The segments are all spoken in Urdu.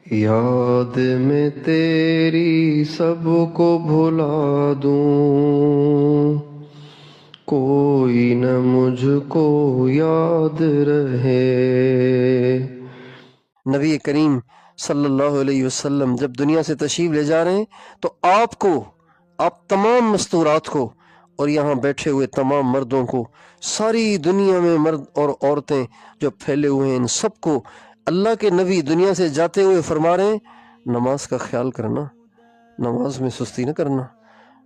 یاد میں تیری سب کو بھلا دوں، کوئی نہ مجھ کو یاد رہے۔ نبی کریم صلی اللہ علیہ وسلم جب دنیا سے تشریف لے جا رہے ہیں تو آپ تمام مستورات کو اور یہاں بیٹھے ہوئے تمام مردوں کو، ساری دنیا میں مرد اور عورتیں جو پھیلے ہوئے ہیں، ان سب کو اللہ کے نبی دنیا سے جاتے ہوئے فرما رہے ہیں نماز کا خیال کرنا، نماز میں سستی نہ کرنا،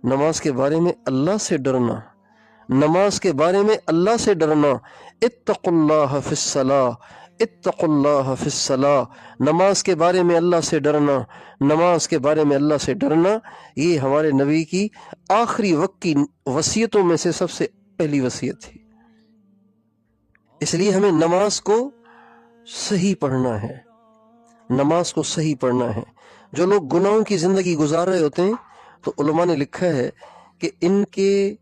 نماز کے بارے میں اللہ سے ڈرنا، نماز کے بارے میں اللہ سے ڈرنا۔ اتقوا اللہ فی الصلاۃ، اتقوا اللہ فی الصلاۃ، نماز کے بارے میں اللہ سے ڈرنا، نماز کے بارے میں اللہ سے ڈرنا، یہ ہمارے نبی کی آخری وقت کی وصیتوں میں سے سب سے پہلی وصیت تھی۔ اس لیے ہمیں نماز کو صحیح پڑھنا ہے، نماز کو صحیح پڑھنا ہے۔ جو لوگ گناہوں کی زندگی گزار رہے ہوتے ہیں تو علماء نے لکھا ہے کہ ان کے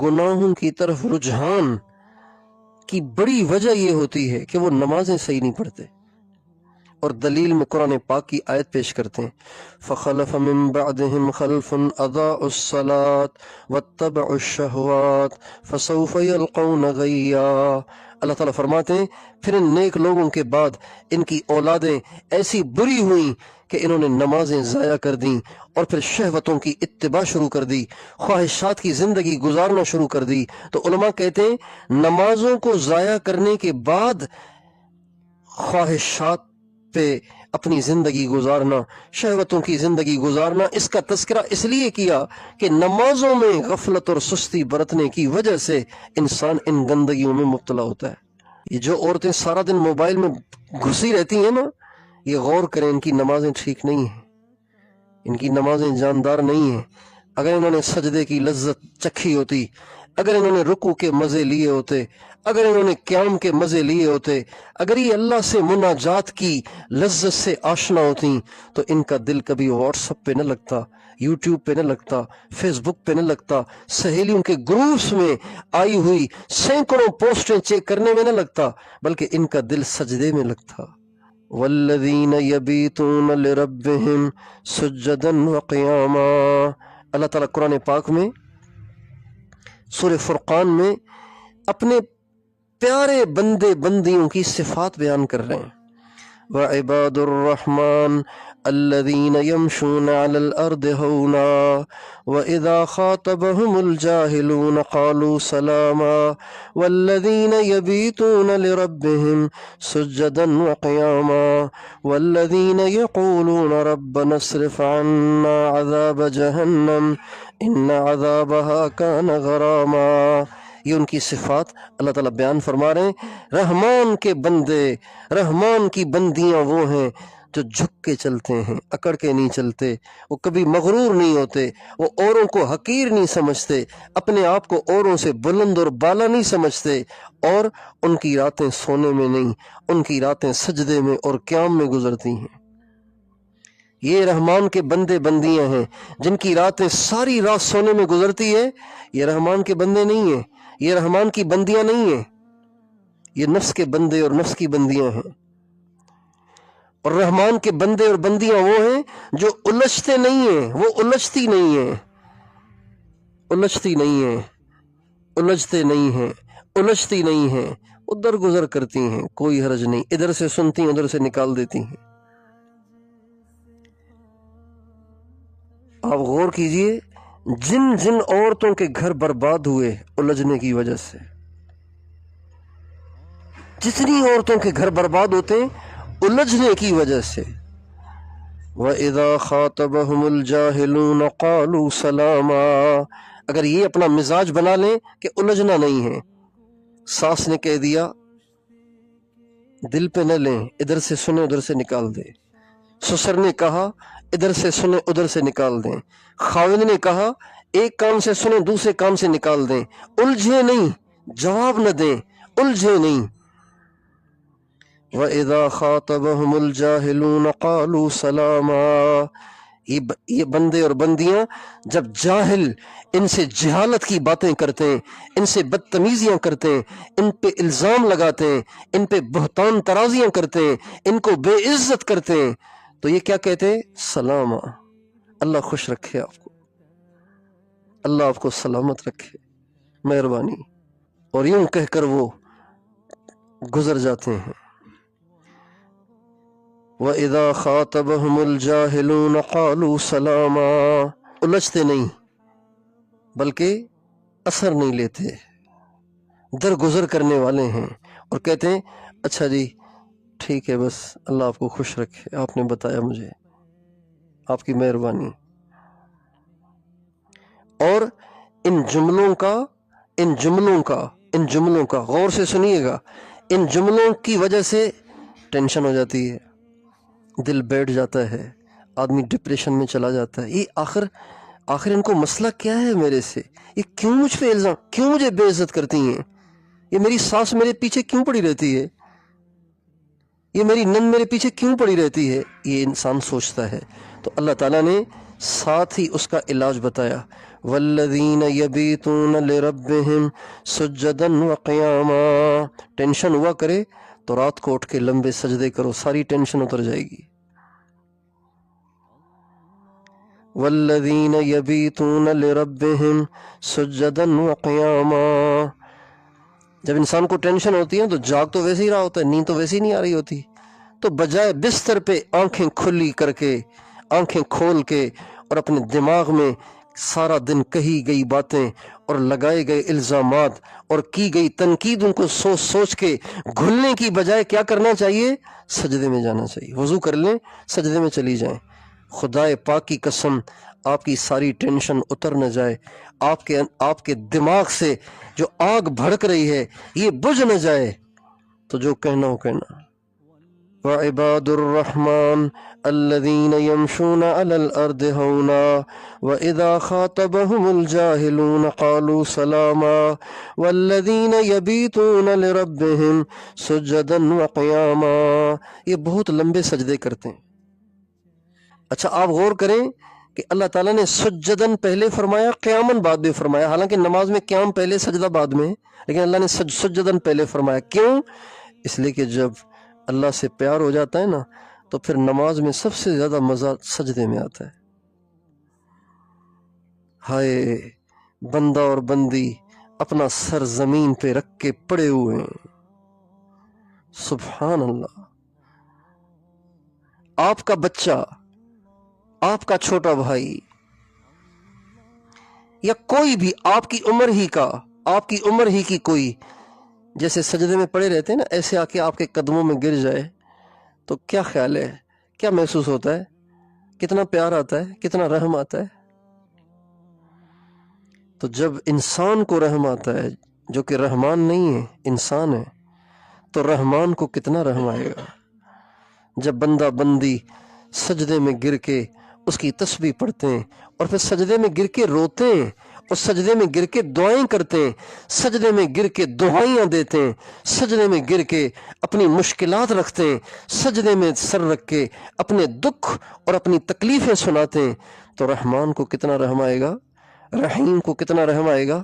گناہوں کی طرف رجحان کی بڑی وجہ یہ ہوتی ہے کہ وہ نمازیں صحیح نہیں پڑھتے، اور دلیل میں قرآن پاک کی آیت پیش کرتے ہیں فَخَلَفَ مِن بَعْدِهِمْ خَلْفٌ أَضَاعُوا الصَّلَاةَ وَاتَّبَعُوا الشَّهَوَاتِ فَسَوْفَ يَلْقَوْنَ غَيًّا۔ اللہ تعالیٰ فرماتے ہیں پھر ان نیک لوگوں کے بعد ان کی اولادیں ایسی بری ہوئیں کہ انہوں نے نمازیں ضائع کر دیں اور پھر شہوتوں کی اتباع شروع کر دی، خواہشات کی زندگی گزارنا شروع کر دی۔ تو علماء کہتے ہیں نمازوں کو ضائع کرنے کے بعد خواہشات پہ اپنی زندگی گزارنا، شہوتوں کی زندگی گزارنا، اس کا تذکرہ اس لیے کیا کہ نمازوں میں غفلت اور سستی برتنے کی وجہ سے انسان ان گندگیوں میں مبتلا ہوتا ہے۔ یہ جو عورتیں سارا دن موبائل میں گھسی رہتی ہیں نا، یہ غور کریں، ان کی نمازیں ٹھیک نہیں ہیں، ان کی نمازیں جاندار نہیں ہیں۔ اگر انہوں نے سجدے کی لذت چکھی ہوتی، اگر انہوں نے رکوع کے مزے لیے ہوتے، اگر انہوں نے قیام کے مزے لیے ہوتے، اگر یہ اللہ سے مناجات کی لذت سے آشنا ہوتی تو ان کا دل کبھی واٹس ایپ پہ نہ لگتا، یوٹیوب پہ نہ لگتا، فیس بک پہ نہ لگتا، سہیلیوں کے گروپس میں آئی ہوئی سینکڑوں پوسٹیں چیک کرنے میں نہ لگتا، بلکہ ان کا دل سجدے میں لگتا۔ والذین یبیتون لربہم سجدا وقیاما۔ اللہ تعالیٰ قرآن پاک میں سورہ فرقان میں اپنے پیارے بندے بندیوں کی صفات بیان کر رہے ہیں۔ وعباد الرحمن الذین یمشون علی الارض ہونا واذا خاطبهم الجاہلون قالوا سلاما والذین یبیتون لربهم سجدا وقیاما والذین یقولون ربنا اصرف عنا عذاب جہنم ان عذابها كان غراما۔ یہ ان کی صفات اللہ تعالیٰ بیان فرما رہے ہیں۔ رحمان کے بندے، رحمان کی بندیاں وہ ہیں جو جھک کے چلتے ہیں، اکڑ کے نہیں چلتے، وہ کبھی مغرور نہیں ہوتے، وہ اوروں کو حقیر نہیں سمجھتے، اپنے آپ کو اوروں سے بلند اور بالا نہیں سمجھتے، اور ان کی راتیں سونے میں نہیں، ان کی راتیں سجدے میں اور قیام میں گزرتی ہیں۔ یہ رحمان کے بندے بندیاں ہیں جن کی راتیں ساری رات سونے میں گزرتی ہے۔ یہ رحمان کے بندے نہیں ہیں، یہ رحمان کی بندیاں نہیں ہیں، یہ نفس کے بندے اور نفس کی بندیاں ہیں۔ اور رحمان کے بندے اور بندیاں وہ ہیں جو الجھتے نہیں ہیں، وہ الجھتی نہیں ہیں، الجھتی نہیں ہیں، الجھتے نہیں ہیں، الجھتی نہیں ہیں، ادھر گزر کرتی ہیں، کوئی حرج نہیں، ادھر سے سنتی ہیں ادھر سے نکال دیتی ہیں۔ آپ غور کیجئے جن جن عورتوں کے گھر برباد ہوئے الجھنے کی وجہ سے، جتنی عورتوں کے گھر برباد ہوتے ہیں الجھنے کی وجہ سے۔ وَإِذَا خَاطَبَهُمُ الْجَاهِلُونَ قَالُوا سَلَامًا۔ اگر یہ اپنا مزاج بنا لیں کہ الجھنا نہیں ہے، ساس نے کہہ دیا دل پہ نہ لیں، ادھر سے سنیں ادھر سے نکال دیں، سسر نے کہا ادھر سے سنیں ادھر سے نکال دیں، خاوند نے کہا ایک کام سے سنیں دوسرے کام سے نکال دیں، الجھے نہیں، جواب نہ دیں، الجھے نہیں۔ وَإِذَا خَاطَبَهُمُ الْجَاهِلُونَ قَالُوا سَلَامًا۔ یہ بندے اور بندیاں جب جاہل ان سے جہالت کی باتیں کرتے ہیں، ان سے بدتمیزیاں کرتے ہیں، ان پہ الزام لگاتے ہیں، ان پہ بہتان ترازیاں کرتے ہیں، ان کو بے عزت کرتے ہیں، تو یہ کیا کہتے ہیں؟ سلام، اللہ خوش رکھے آپ کو، اللہ آپ کو سلامت رکھے، مہربانی، اور یوں کہہ کر وہ گزر جاتے ہیں۔ وَإِذَا خَاطَبَهُمُ الْجَاهِلُونَ قَالُوا سَلَامًا، الجھتے نہیں بلکہ اثر نہیں لیتے، درگزر کرنے والے ہیں اور کہتے ہیں اچھا جی ٹھیک ہے، بس اللہ آپ کو خوش رکھے، آپ نے بتایا مجھے، آپ کی مہربانی۔ اور ان جملوں کا غور سے سنیے گا، ان جملوں کی وجہ سے ٹینشن ہو جاتی ہے، دل بیٹھ جاتا ہے، آدمی ڈپریشن میں چلا جاتا ہے۔ یہ آخر ان کو مسئلہ کیا ہے میرے سے؟ یہ کیوں مجھ پہ الزام، کیوں مجھے بے عزت کرتی ہیں؟ یہ میری ساس میرے پیچھے کیوں پڑی رہتی ہے؟ یہ میری نند میرے پیچھے کیوں پڑی رہتی ہے؟ یہ انسان سوچتا ہے۔ تو اللہ تعالیٰ نے ساتھ ہی اس کا علاج بتایا، والذین یبیتون لربہم سجدا وقیاما، ٹینشن ہوا کرے تو رات کو اٹھ کے لمبے سجدے کرو، ساری ٹینشن اتر جائے گی۔ والذین یبیتون لربہم سجدا وقیاما، جب انسان کو ٹینشن ہوتی ہے تو جاگ تو ویسے ہی رہا ہوتا ہے، نیند تو ویسے ہی نہیں آ رہی ہوتی، تو بجائے بستر پہ آنکھیں کھلی کر کے، آنکھیں کھول کے، اور اپنے دماغ میں سارا دن کہی گئی باتیں اور لگائے گئے الزامات اور کی گئی تنقید ان کو سوچ سوچ کے گھلنے کی بجائے کیا کرنا چاہیے؟ سجدے میں جانا چاہیے، وضو کر لیں، سجدے میں چلی جائیں۔ خدائے پاک کی قسم، آپ کی ساری ٹینشن اتر نہ جائے، آپ کے دماغ سے جو آگ بھڑک رہی ہے یہ بجھ نہ جائے، تو جو کہنا ہو کہنا۔ وعباد الرحمن الذين يمشون على الأرض هونا وإذا خاطبهم الجاهلون قالوا سلاما والذين يبيتون لربهم سجدا وقياما، یہ بہت لمبے سجدے کرتے ہیں۔ اچھا آپ غور کریں کہ اللہ تعالیٰ نے سجدن پہلے فرمایا، قیامن بعد میں فرمایا، حالانکہ نماز میں قیام پہلے سجدہ بعد میں، لیکن اللہ نے سجدن پہلے فرمایا۔ کیوں؟ اس لیے کہ جب اللہ سے پیار ہو جاتا ہے نا تو پھر نماز میں سب سے زیادہ مزہ سجدے میں آتا ہے۔ ہائے بندہ اور بندی اپنا سر زمین پہ رکھ کے پڑے ہوئے ہیں، سبحان اللہ۔ آپ کا بچہ، آپ کا چھوٹا بھائی، یا کوئی بھی آپ کی عمر ہی کی کوئی جیسے سجدے میں پڑے رہتے ہیں نا، ایسے آ کے آپ کے قدموں میں گر جائے تو کیا خیال ہے، کیا محسوس ہوتا ہے؟ کتنا پیار آتا ہے، کتنا رحم آتا ہے۔ تو جب انسان کو رحم آتا ہے جو کہ رحمان نہیں ہے، انسان ہے، تو رحمان کو کتنا رحم آئے گا؟ جب بندہ بندی سجدے میں گر کے اس کی تسبیح پڑھتے ہیں اور پھر سجدے میں گر کے روتے ہیں اور سجدے میں گر کے دعائیں کرتے ہیں، سجدے میں گر کے دعائیاں دیتے ہیں، سجدے میں گر کے اپنی مشکلات رکھتے ہیں، سجدے میں سر رکھ کے اپنے دکھ اور اپنی تکلیفیں سناتے ہیں، تو رحمان کو کتنا رحم آئے گا، رحیم کو کتنا رحم آئے گا۔